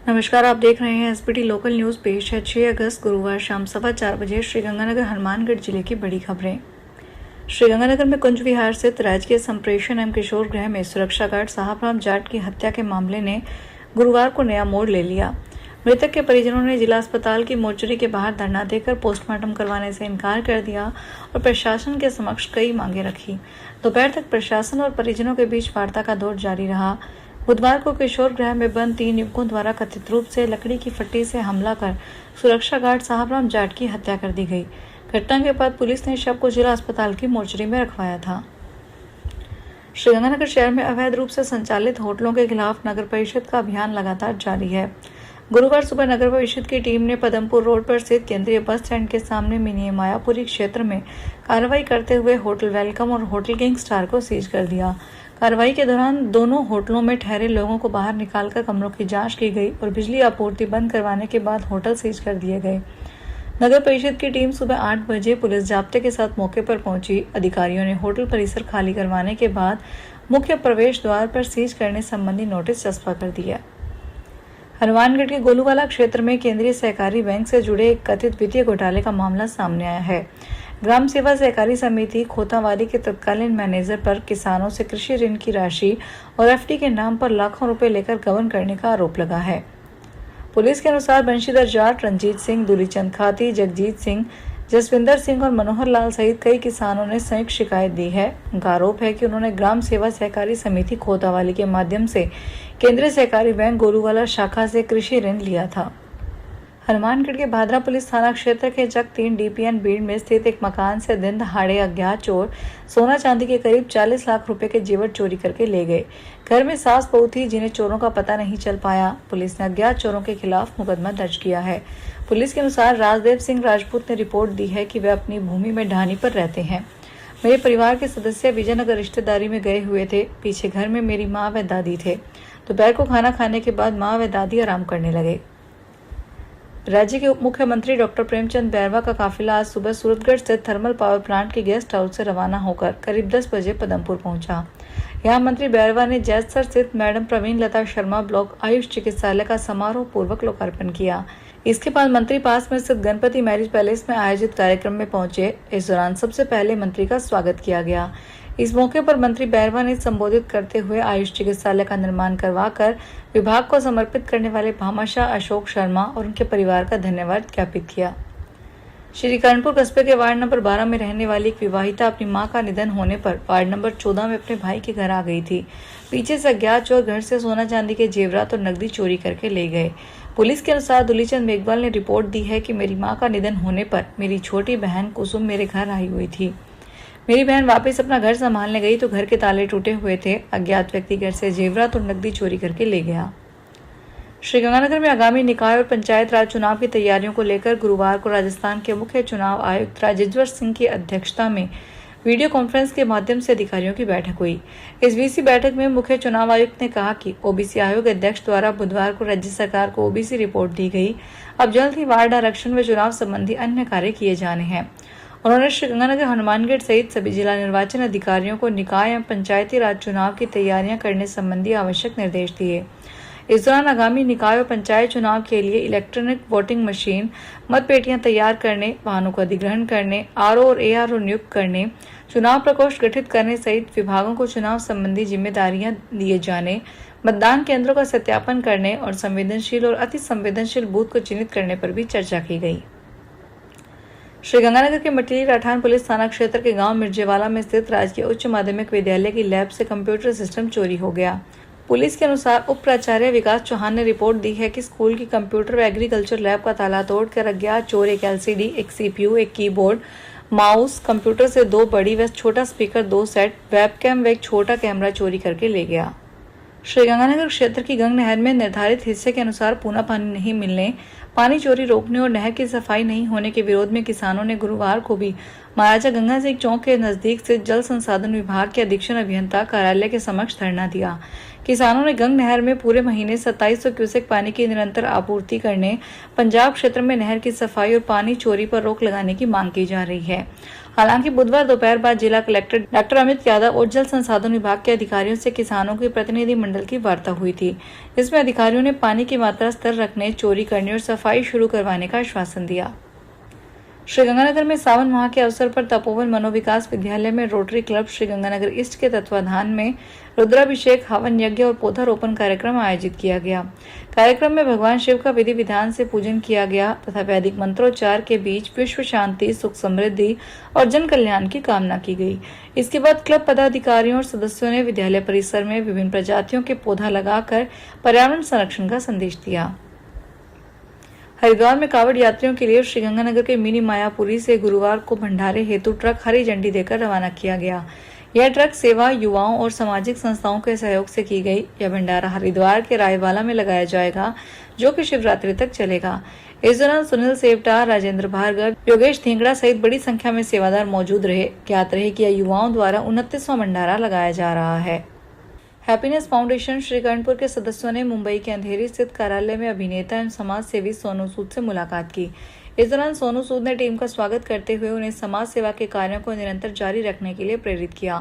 नमस्कार, आप देख रहे हैं एसबीटी लोकल न्यूज। पेश है 6 अगस्त गुरुवार शाम 4:15 बजे श्रीगंगानगर हनुमानगढ़ जिले की बड़ी खबरें। श्रीगंगानगर में कुंज विहार स्थित राजकीय संप्रेषण एवं किशोर गृह में सुरक्षा गार्ड साहबराम जाट की हत्या के मामले ने गुरुवार को नया मोड़ ले लिया। मृतक के परिजनों ने जिला अस्पताल की मोर्चरी के बाहर धरना देकर पोस्टमार्टम करवाने से इनकार कर दिया और प्रशासन के समक्ष कई मांगे रखी। दोपहर तक प्रशासन और परिजनों के बीच वार्ता का दौर जारी रहा। बुधवार को किशोर गृह में बंद 3 युवकों द्वारा कथित रूप से लकड़ी की फट्टी से हमला कर सुरक्षा गार्ड साहबराम जाट की हत्या कर दी गई। घटना के बाद पुलिस ने शव को जिला अस्पताल की मोर्चरी में रखवाया था। श्रीगंगानगर शहर में अवैध रूप से संचालित होटलों के खिलाफ नगर परिषद का अभियान लगातार जारी है। गुरुवार सुबह नगर परिषद की टीम ने पदमपुर रोड पर स्थित केंद्रीय बस स्टैंड के सामने मिनी मायापुरी क्षेत्र में कार्रवाई करते हुए होटल वेलकम और होटल किंग स्टार को सीज कर दिया। कार्रवाई के दौरान दोनों होटलों में ठहरे लोगों को बाहर निकालकर कमरों की जांच की गई और बिजली आपूर्ति बंद करवाने के बाद होटल सीज कर दिए गए। नगर परिषद की टीम सुबह 8 बजे पुलिस जाब्ते के साथ मौके पर पहुंची। अधिकारियों ने होटल परिसर खाली करवाने के बाद मुख्य प्रवेश द्वार पर सीज करने संबंधी नोटिस चस्पा कर दिया। हनुमानगढ़ के गोलूवाला क्षेत्र में केंद्रीय सहकारी बैंक से जुड़े एक कथित वित्तीय घोटाले का मामला सामने आया है। ग्राम सेवा सहकारी समिति खोतावाली के तत्कालीन मैनेजर पर किसानों से कृषि ऋण की राशि और एफडी के नाम पर लाखों रुपए लेकर गबन करने का आरोप लगा है। पुलिस के अनुसार बंशीधर जाट, रंजीत सिंह, दूलीचंद खाती, जगजीत सिंह, जसविंदर सिंह और मनोहर लाल सहित कई किसानों ने संयुक्त शिकायत दी है। उनका आरोप है कि उन्होंने ग्राम सेवा सहकारी समिति खोतावाली के माध्यम से केंद्रीय सहकारी बैंक गोलूवाला शाखा से कृषि ऋण लिया था। हनुमानगढ़ के भादरा पुलिस थाना क्षेत्र के जग 3 डीपीएन बीड़ में स्थित एक मकान से दिन दहाड़े अज्ञात चोर सोना चांदी के करीब 40 लाख रुपए के जेवर चोरी करके ले गए। घर में सास बहू थी जिन्हें चोरों का पता नहीं चल पाया। पुलिस ने अज्ञात चोरों के खिलाफ मुकदमा दर्ज किया है। पुलिस के अनुसार राजदेव सिंह राजपूत ने रिपोर्ट दी है कि वे अपनी भूमि में ढानी पर रहते हैं। मेरे परिवार के सदस्य विजयनगर रिश्तेदारी में गए हुए थे। पीछे घर में मेरी माँ व दादी थे। दोपहर को खाना खाने के बाद माँ व दादी आराम करने लगे। राज्य के उप मुख्यमंत्री डॉक्टर प्रेमचंद बैरवा का काफिला आज सुबह सूरतगढ़ स्थित थर्मल पावर प्लांट के गेस्ट हाउस से रवाना होकर करीब 10 बजे पदमपुर पहुंचा। यहां मंत्री बैरवा ने जैतसर स्थित मैडम प्रवीण लता शर्मा ब्लॉक आयुष चिकित्सालय का समारोह पूर्वक लोकार्पण किया। इसके बाद मंत्री पास में स्थित गणपति मैरिज पैलेस में आयोजित कार्यक्रम में पहुंचे। इस दौरान सबसे पहले मंत्री का स्वागत किया गया। इस मौके पर मंत्री बैरवा ने संबोधित करते हुए आयुष चिकित्सालय का निर्माण करवाकर विभाग को समर्पित करने वाले भामाशाह अशोक शर्मा और उनके परिवार का धन्यवाद ज्ञापित किया। श्री कानपुर कस्बे के वार्ड नंबर 12 में रहने वाली एक विवाहिता अपनी मां का निधन होने पर वार्ड नंबर 14 में अपने भाई के घर आ गई थी। पीछे से अज्ञात चोर घर से सोना चांदी के जेवरात और नकदी चोरी करके ले गए। पुलिस के अनुसार दूलीचंद मेघवाल ने रिपोर्ट दी है कि मेरी मां का निधन होने पर मेरी छोटी बहन कुसुम मेरे घर आई हुई थी। मेरी बहन वापस अपना घर संभालने गई तो घर के ताले टूटे हुए थे। अज्ञात व्यक्ति घर से जेवरात और नकदी चोरी करके ले गया। श्रीगंगानगर में आगामी निकाय और पंचायत राज चुनाव की तैयारियों को लेकर गुरुवार को राजस्थान के मुख्य चुनाव आयुक्त राजेश्वर सिंह की अध्यक्षता में वीडियो कॉन्फ्रेंस के माध्यम से अधिकारियों की बैठक हुई। इस वीसी बैठक में मुख्य चुनाव आयुक्त ने कहा कि ओबीसी आयोग अध्यक्ष द्वारा बुधवार को राज्य सरकार को ओबीसी रिपोर्ट दी गई। अब जल्द ही वार्ड आरक्षण व चुनाव संबंधी अन्य कार्य किए जाने हैं। उन्होंने श्रीगंगानगर, हनुमानगढ़ सहित सभी जिला निर्वाचन अधिकारियों को निकाय एवं पंचायती राज चुनाव की तैयारियां करने संबंधी आवश्यक निर्देश दिए। इस दौरान आगामी निकाय और पंचायत चुनाव के लिए इलेक्ट्रॉनिक वोटिंग मशीन, मतपेटियां तैयार करने, वाहनों को अधिग्रहण करने, आरओ और एआरओ नियुक्त करने, चुनाव प्रकोष्ठ गठित करने सहित विभागों को चुनाव संबंधी जिम्मेदारियां दिए जाने, मतदान केंद्रों का सत्यापन करने और संवेदनशील और अति संवेदनशील बूथ को चिन्हित करने पर भी चर्चा की गई। श्रीगंगानगर के मटीली राठान पुलिस थाना क्षेत्र के गांव मिर्जेवाला में स्थित राजकीय उच्च माध्यमिक विद्यालय की लैब से कंप्यूटर सिस्टम चोरी हो गया। पुलिस के अनुसार उप प्राचार्य विकास चौहान ने रिपोर्ट दी है कि स्कूल की कंप्यूटर व एग्रीकल्चर लैब का ताला तोड़कर अज्ञात चोर एक एलसीडी, एक सीपीयू, एक कीबोर्ड, माउस, कंप्यूटर से 2 बड़ी व छोटा स्पीकर, 2 सेट, वेबकैम व एक छोटा कैमरा चोरी करके ले गया। श्रीगंगानगर क्षेत्र की गंग नहर में निर्धारित हिस्से के अनुसार पूना पानी नहीं मिलने, पानी चोरी रोकने और नहर की सफाई नहीं होने के विरोध में किसानों ने गुरुवार को भी महाराजा गंगा सिंह चौक के नजदीक से जल संसाधन विभाग के अधीक्षण अभियंता कार्यालय के समक्ष धरना दिया। किसानों ने गंग नहर में पूरे महीने 2700 क्यूसेक पानी की निरंतर आपूर्ति करने, पंजाब क्षेत्र में नहर की सफाई और पानी चोरी पर रोक लगाने की मांग की जा रही है। हालांकि बुधवार दोपहर बाद जिला कलेक्टर डॉक्टर अमित यादव और जल संसाधन विभाग के अधिकारियों से किसानों के प्रतिनिधि मंडल की वार्ता हुई थी। इसमें अधिकारियों ने पानी की मात्रा स्थिर रखने, चोरी करने और सफाई शुरू करवाने का आश्वासन दिया। श्रीगंगानगर में सावन माह के अवसर पर तपोवन मनोविकास विद्यालय में रोटरी क्लब श्रीगंगानगर ईस्ट के तत्वाधान में रुद्राभिषेक, हवन यज्ञ और पौधारोपण कार्यक्रम आयोजित किया गया। कार्यक्रम में भगवान शिव का विधि विधान से पूजन किया गया तथा वैदिक मंत्रोच्चार के बीच विश्व शांति, सुख समृद्धि और जन कल्याण की कामना की गई। इसके बाद क्लब पदाधिकारियों और सदस्यों ने विद्यालय परिसर में विभिन्न प्रजातियों के पौधा लगाकर पर्यावरण संरक्षण का संदेश दिया। हरिद्वार में कावड़ यात्रियों के लिए श्रीगंगानगर के मिनी मायापुरी से गुरुवार को भंडारे हेतु ट्रक हरी झंडी देकर रवाना किया गया। यह ट्रक सेवा, युवाओं और सामाजिक संस्थाओं के सहयोग से की गई। यह भंडारा हरिद्वार के रायवाला में लगाया जाएगा, जो कि शिवरात्रि तक चलेगा। इस दौरान सुनील सेवटा, राजेंद्र भार्गव, योगेश धींगड़ा सहित बड़ी संख्या में सेवादार मौजूद रहे। ज्ञात रहे कि यह युवाओं द्वारा 29वां भंडारा लगाया जा रहा है। हैप्पीनेस फाउंडेशन श्रीकरणपुर के सदस्यों ने मुंबई के अंधेरी स्थित कार्यालय में अभिनेता एवं समाज सेवी सोनू सूद से मुलाकात की। इस दौरान सोनू सूद ने टीम का स्वागत करते हुए उन्हें समाज सेवा के कार्यों को निरंतर जारी रखने के लिए प्रेरित किया।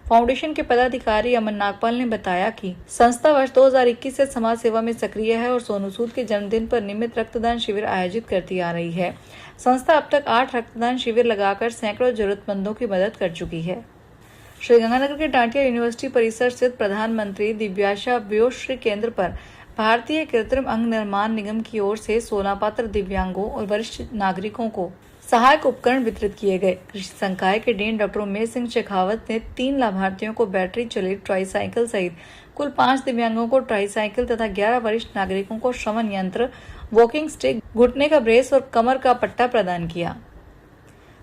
फाउंडेशन के पदाधिकारी अमन नागपाल ने बताया कि संस्था वर्ष 2021 से समाज सेवा में सक्रिय है और सोनू सूद के जन्मदिन पर नियमित रक्तदान शिविर आयोजित करती आ रही है। संस्था अब तक 8 रक्तदान शिविर लगाकर सैकड़ों जरूरतमंदों की मदद कर चुकी है। श्रीगंगानगर के टाटिया यूनिवर्सिटी परिसर स्थित प्रधानमंत्री दिव्याशा व्योश्री केंद्र पर भारतीय कृत्रिम अंग निर्माण निगम की ओर से 16 पात्र दिव्यांगों और वरिष्ठ नागरिकों को सहायक उपकरण वितरित किए गए। कृषि संकाय के डीन डॉक्टर उमेश सिंह शेखावत ने 3 लाभार्थियों को बैटरी चलित ट्राईसाइकिल सहित कुल 5 दिव्यांगों को ट्राईसाइकिल तथा 11 वरिष्ठ नागरिकों को श्रवण यंत्र, वॉकिंग स्टिक, घुटने का ब्रेस और कमर का पट्टा प्रदान किया।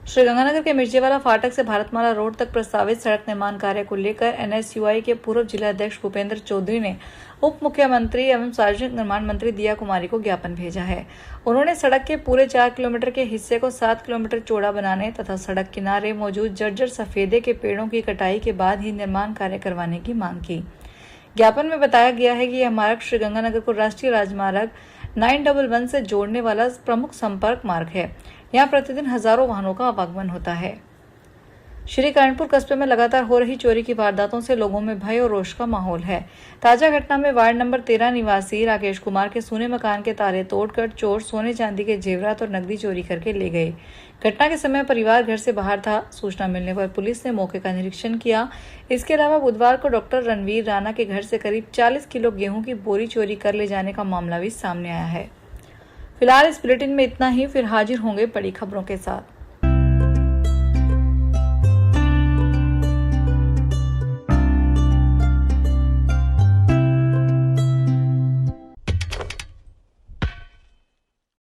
श्रीगंगानगर के मिर्जेवाला फाटक से भारतमाला रोड तक प्रस्तावित सड़क निर्माण कार्य को लेकर NSUI के पूर्व जिला अध्यक्ष भूपेंद्र चौधरी ने उप मुख्यमंत्री एवं सार्वजनिक निर्माण मंत्री दिया कुमारी को ज्ञापन भेजा है। उन्होंने सड़क के पूरे 4 किलोमीटर के हिस्से को 7 किलोमीटर चौड़ा बनाने तथा सड़क किनारे मौजूद जर्जर सफेदे के पेड़ों की कटाई के बाद ही निर्माण कार्य करवाने की मांग की। ज्ञापन में बताया गया है कि यह मार्ग श्रीगंगानगर को राष्ट्रीय राजमार्ग 911 से जोड़ने वाला प्रमुख संपर्क मार्ग है। यहाँ प्रतिदिन हजारों वाहनों का आवागमन होता है। श्रीकरणपुर कस्बे में लगातार हो रही चोरी की वारदातों से लोगों में भय और रोष का माहौल है। ताजा घटना में वार्ड नंबर 13 निवासी राकेश कुमार के सूने मकान के ताले तोड़कर चोर सोने चांदी के जेवरात और नकदी चोरी करके ले गए। घटना के समय परिवार घर से बाहर था। सूचना मिलने पर पुलिस ने मौके का निरीक्षण किया। इसके अलावा बुधवार को डॉक्टर रणवीर राणा के घर से करीब 40 किलो गेहूं की बोरी चोरी कर ले जाने का मामला भी सामने आया है। फिलहाल इस बुलेटिन में इतना ही। फिर हाजिर होंगे बड़ी खबरों के साथ।